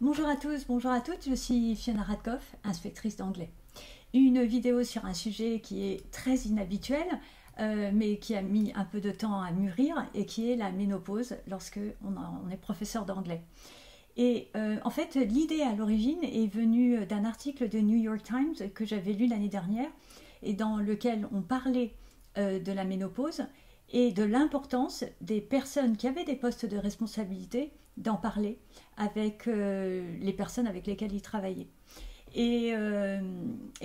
Bonjour à tous, bonjour à toutes, je suis Fiona Radkoff, inspectrice d'anglais. Une vidéo sur un sujet qui est très inhabituel, mais qui a mis un peu de temps à mûrir, et qui est la ménopause lorsque on est professeur d'anglais. Et en fait, l'idée à l'origine est venue d'un article de New York Times que j'avais lu l'année dernière, et dans lequel on parlait de la ménopause et de l'importance des personnes qui avaient des postes de responsabilité d'en parler avec les personnes avec lesquelles ils travaillaient. Et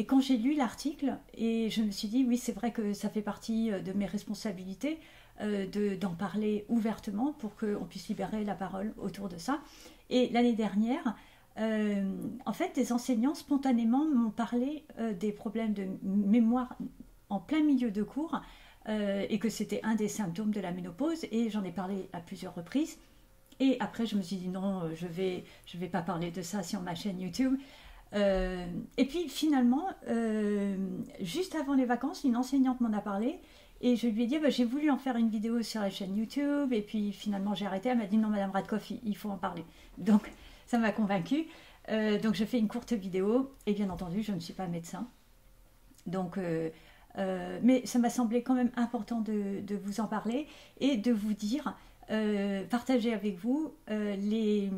quand j'ai lu l'article, et je me suis dit, oui, c'est vrai que ça fait partie de mes responsabilités d'en parler ouvertement pour qu'on puisse libérer la parole autour de ça. Et l'année dernière, en fait, des enseignants spontanément m'ont parlé des problèmes de mémoire en plein milieu de cours, et que c'était un des symptômes de la ménopause, et j'en ai parlé à plusieurs reprises. Et après, je me suis dit non, je vais pas parler de ça sur ma chaîne YouTube. Et puis finalement, juste avant les vacances, une enseignante m'en a parlé. Et je lui ai dit, bah, j'ai voulu en faire une vidéo sur la chaîne YouTube. Et puis finalement, j'ai arrêté. Elle m'a dit, non, Madame Radkoff, il faut en parler. Donc, ça m'a convaincue. Donc, je fais une courte vidéo. Et bien entendu, je ne suis pas médecin. Donc, mais ça m'a semblé quand même important de vous en parler et de vous dire, partager avec vous les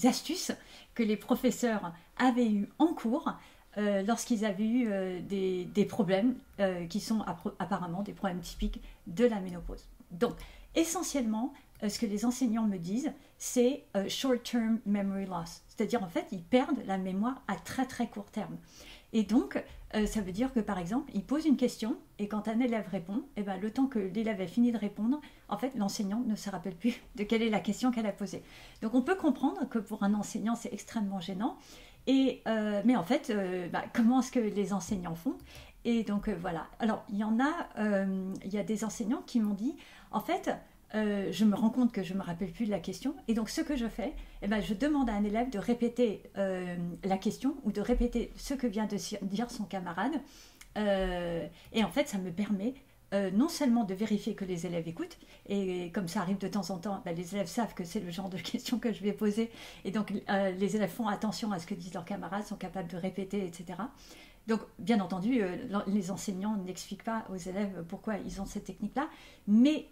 astuces que les professeurs avaient eues en cours lorsqu'ils avaient eu des problèmes qui sont apparemment des problèmes typiques de la ménopause. Donc, essentiellement, ce que les enseignants me disent, c'est short-term memory loss. C'est-à-dire, en fait, ils perdent la mémoire à très très court terme. Et donc, ça veut dire que par exemple, il pose une question et quand un élève répond, et ben, le temps que l'élève ait fini de répondre, en fait, l'enseignant ne se rappelle plus de quelle est la question qu'elle a posée. Donc, on peut comprendre que pour un enseignant, c'est extrêmement gênant. Mais en fait, comment est-ce que les enseignants font? Et donc, voilà. Alors, il y a des enseignants qui m'ont dit, en fait, je me rends compte que je ne me rappelle plus de la question. Et donc, ce que je fais, je demande à un élève de répéter la question ou de répéter ce que vient de dire son camarade. Et en fait, ça me permet non seulement de vérifier que les élèves écoutent, et comme ça arrive de temps en temps, les élèves savent que c'est le genre de questions que je vais poser. Et donc, les élèves font attention à ce que disent leurs camarades, sont capables de répéter, etc. Donc, bien entendu, les enseignants n'expliquent pas aux élèves pourquoi ils ont cette technique-là, mais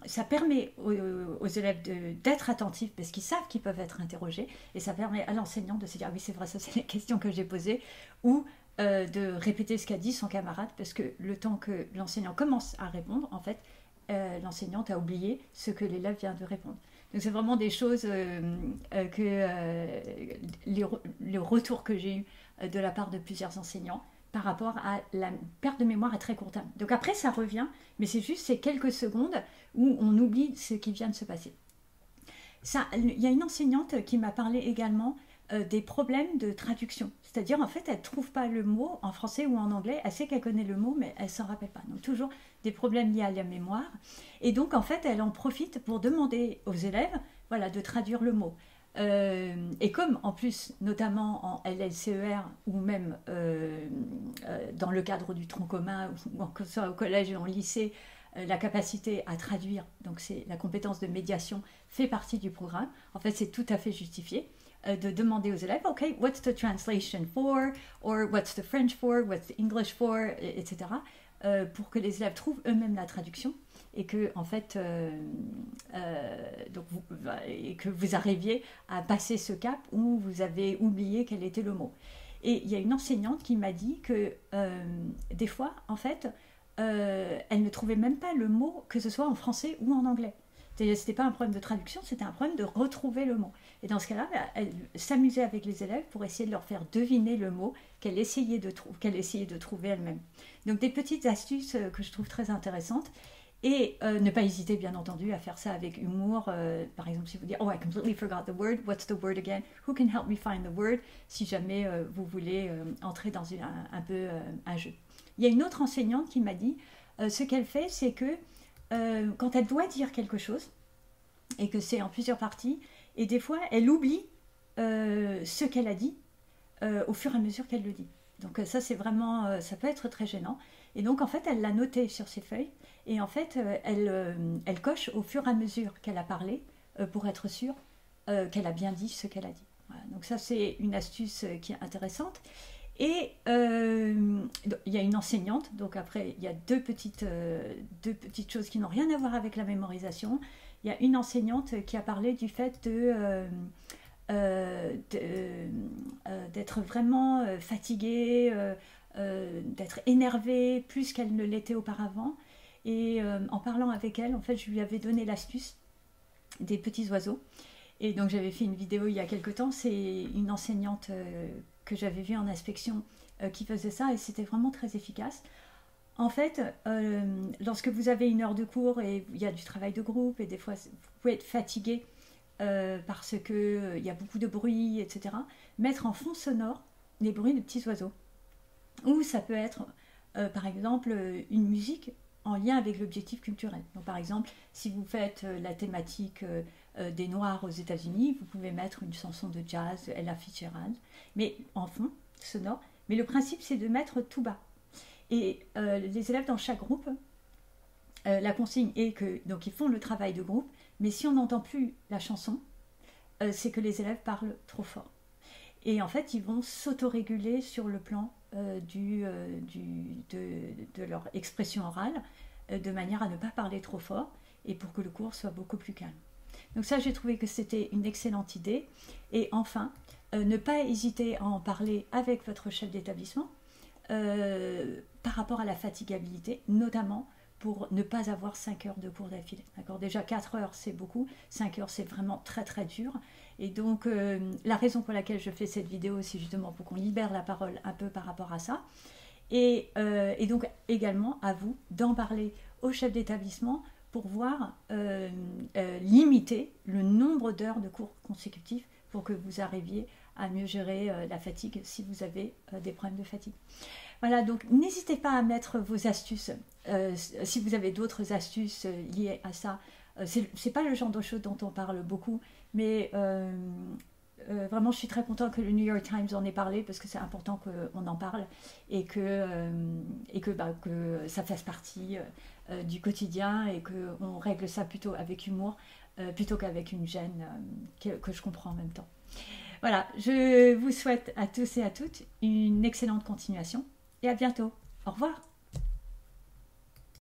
ça permet aux élèves d'être attentifs parce qu'ils savent qu'ils peuvent être interrogés, et ça permet à l'enseignant de se dire, ah oui, c'est vrai, ça c'est les questions que j'ai posées, ou de répéter ce qu'a dit son camarade, parce que le temps que l'enseignant commence à répondre, en fait, l'enseignante a oublié ce que l'élève vient de répondre. Donc c'est vraiment des choses les retours que j'ai eus de la part de plusieurs enseignants par rapport à la perte de mémoire à très court terme. Donc après ça revient, mais c'est juste ces quelques secondes où on oublie ce qui vient de se passer. Il y a une enseignante qui m'a parlé également des problèmes de traduction. C'est-à-dire, en fait, elle ne trouve pas le mot en français ou en anglais. Elle sait qu'elle connaît le mot, mais elle ne s'en rappelle pas. Donc, toujours des problèmes liés à la mémoire. Et donc, en fait, elle en profite pour demander aux élèves, voilà, de traduire le mot. Et comme, en plus, notamment en LLCER ou même dans le cadre du tronc commun, ou que ce soit au collège et en lycée, la capacité à traduire, donc c'est la compétence de médiation, fait partie du programme. En fait, c'est tout à fait justifié de demander aux élèves, OK, what's the translation for, or what's the French for, what's the English for, etc., pour que les élèves trouvent eux-mêmes la traduction et que, en fait, et que vous arriviez à passer ce cap où vous avez oublié quel était le mot. Et il y a une enseignante qui m'a dit que des fois, en fait, elle ne trouvait même pas le mot, que ce soit en français ou en anglais. C'était pas un problème de traduction, c'était un problème de retrouver le mot. Et dans ce cas-là, elle s'amusait avec les élèves pour essayer de leur faire deviner le mot qu'elle essayait de trouver elle-même. Donc des petites astuces que je trouve très intéressantes. Et ne pas hésiter, bien entendu, à faire ça avec humour. Par exemple, si vous dites, oh, I completely forgot the word. What's the word again? Who can help me find the word? Si jamais vous voulez entrer dans un peu un jeu. Il y a une autre enseignante qui m'a dit, ce qu'elle fait, c'est que quand elle doit dire quelque chose, et que c'est en plusieurs parties, et des fois, elle oublie ce qu'elle a dit au fur et à mesure qu'elle le dit. Donc ça, c'est vraiment, ça peut être très gênant. Et donc, en fait, elle l'a noté sur ses feuilles, et en fait, elle coche au fur et à mesure qu'elle a parlé, pour être sûre qu'elle a bien dit ce qu'elle a dit. Voilà, donc ça, c'est une astuce qui est intéressante. Et il y a une enseignante, donc après il y a deux petites choses qui n'ont rien à voir avec la mémorisation. Il y a une enseignante qui a parlé du fait d'être vraiment fatiguée, d'être énervée plus qu'elle ne l'était auparavant. Et en parlant avec elle, en fait, je lui avais donné l'astuce des petits oiseaux. Et donc j'avais fait une vidéo il y a quelque temps, c'est une enseignante que j'avais vue en inspection qui faisait ça et c'était vraiment très efficace. En fait, lorsque vous avez une heure de cours et il y a du travail de groupe et des fois vous pouvez être fatigué parce qu'il y a beaucoup de bruit, etc. Mettre en fond sonore des bruits de petits oiseaux. Ou ça peut être par exemple une musique en lien avec l'objectif culturel. Donc, par exemple, si vous faites la thématique des Noirs aux États-Unis, vous pouvez mettre une chanson de jazz, Ella Fitzgerald, mais en fond, sonore. Mais le principe, c'est de mettre tout bas. Et les élèves dans chaque groupe, la consigne est que donc ils font le travail de groupe, mais si on n'entend plus la chanson, c'est que les élèves parlent trop fort. Et en fait, ils vont s'autoréguler sur le plan de leur expression orale, de manière à ne pas parler trop fort et pour que le cours soit beaucoup plus calme. Donc ça, j'ai trouvé que c'était une excellente idée. Et enfin, ne pas hésiter à en parler avec votre chef d'établissement par rapport à la fatigabilité, notamment pour ne pas avoir 5 heures de cours d'affilée. D'accord ? Déjà 4 heures, c'est beaucoup. 5 heures, c'est vraiment très très dur. Et donc, la raison pour laquelle je fais cette vidéo, c'est justement pour qu'on libère la parole un peu par rapport à ça. Et donc, également, à vous d'en parler au chef d'établissement pour voir limiter le nombre d'heures de cours consécutifs pour que vous arriviez à mieux gérer la fatigue si vous avez des problèmes de fatigue. Voilà, donc n'hésitez pas à mettre vos astuces, si vous avez d'autres astuces liées à ça. C'est pas le genre de choses dont on parle beaucoup, mais vraiment je suis très contente que le New York Times en ait parlé parce que c'est important qu'on en parle et que ça fasse partie du quotidien et qu'on règle ça plutôt avec humour plutôt qu'avec une gêne que je comprends en même temps. Voilà, je vous souhaite à tous et à toutes une excellente continuation et à bientôt. Au revoir.